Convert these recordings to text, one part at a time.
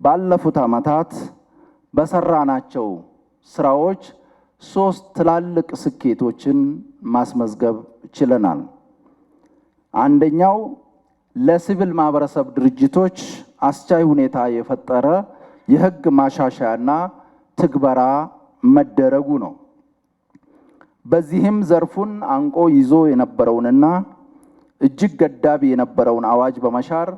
ባለፉት ዓመታት በሰራናቸው ስራዎች 3 ትላልቅ ስኬቶችን ማስመዝገብ ችለናል። አንደኛው ለሲቪል ማህበረሰብ ድርጅቶች አስቻይ ሁኔታ የፈጠረ የህግ ማሻሻያና ትግበራ መደረጉ ነው። በዚህም ዘርፉን አንቆ ይዞ የነበረውንና እጅግ ገዳቢ የነበረውን አዋጅ በመሻር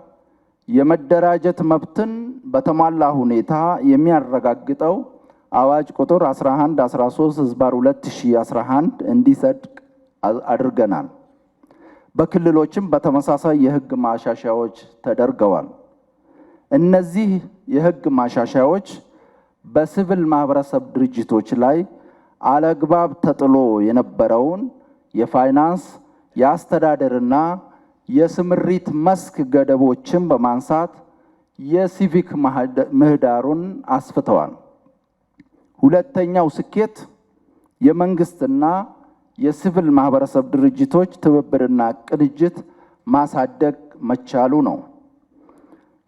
የመደራጀት መብትን በተሟላ ሁኔታ የሚያረጋግጠው አዋጅ ቁጥር 1113/2011 እንዲጸድቅ አድርገናል። በክልሎችም በተመሳሳይ የህግ ማሻሻያዎች ተደርገዋል። እነዚህ የህግ ማሻሻያዎች በሲቪል ማህበረሰብ ድርጅቶች ላይ አለግባብ ተጥሎ የነበረውን የፋይናንስ፣ የአስተዳደርና የስምሪት መስክ ገደቦችን በማንሳት የሲቪክ ምህዳሩን አስፍተዋል። ሁለተኛው ስኬት የመንግስትና የሲቪል ማህበረሰብ ድርጅቶች ትብብርና ቅንጅት ማሳደግ መቻሉ ነው።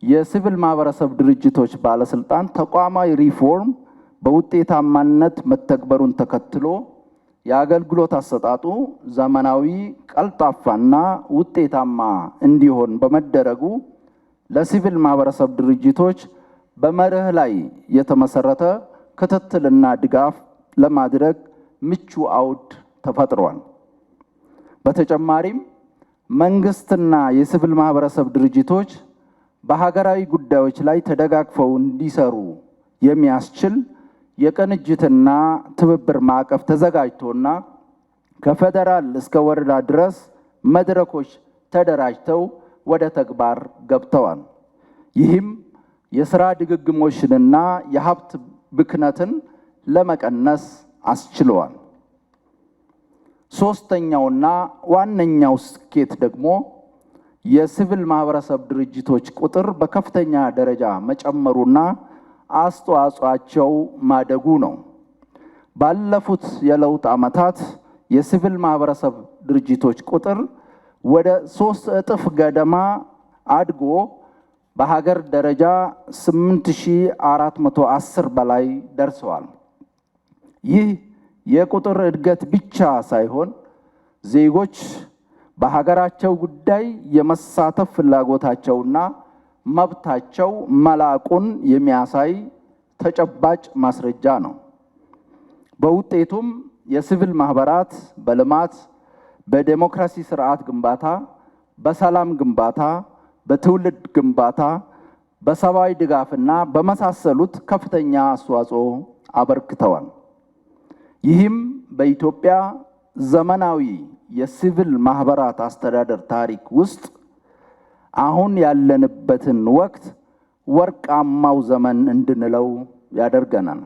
የሲቪል ማህበረሰብ ድርጅቶች ባለስልጣን ተቋማዊ ሪፎርም በውጤታማነት መተግበሩን ተከትሎ የአገልግሎት አሰጣጡ ዘመናዊ፣ ቀልጣፋና ውጤታማ እንዲሆን በመደረጉ ለሲቪል ማህበረሰብ ድርጅቶች በመርህ ላይ የተመሰረተ ክትትልና ድጋፍ ለማድረግ ምቹ አውድ ተፈጥሯል። በተጨማሪም መንግስትና የሲቪል ማህበረሰብ ድርጅቶች በሀገራዊ ጉዳዮች ላይ ተደጋግፈው እንዲሰሩ የሚያስችል የቅንጅትና ትብብር ማዕቀፍ ተዘጋጅቶና ከፌደራል እስከ ወረዳ ድረስ መድረኮች ተደራጅተው ወደ ተግባር ገብተዋል። ይህም የሥራ ድግግሞሽንና የሀብት ብክነትን ለመቀነስ አስችለዋል። ሶስተኛውና ዋነኛው ስኬት ደግሞ የሲቪል ማህበረሰብ ድርጅቶች ቁጥር በከፍተኛ ደረጃ መጨመሩና አስተዋጽኦአቸው ማደጉ ነው። ባለፉት የለውጥ ዓመታት የሲቪል ማህበረሰብ ድርጅቶች ቁጥር ወደ 3 እጥፍ ገደማ አድጎ በሀገር ደረጃ 8410 በላይ ደርሰዋል። ይህ የቁጥር እድገት ብቻ ሳይሆን ዜጎች በሀገራቸው ጉዳይ የመሳተፍ ፍላጎታቸውና መብታቸው መላቁን የሚያሳይ ተጨባጭ ማስረጃ ነው። በውጤቱም የሲቪል ማህበራት በልማት፣ በዴሞክራሲ ስርዓት ግንባታ፣ በሰላም ግንባታ፣ በትውልድ ግንባታ፣ በሰብአዊ ድጋፍና በመሳሰሉት ከፍተኛ አስተዋጽኦ አበርክተዋል። ይህም በኢትዮጵያ ዘመናዊ የሲቪል ማህበራት አስተዳደር ታሪክ ውስጥ አሁን ያለንበትን ወቅት ወርቃማው ዘመን እንድንለው ያደርገናል።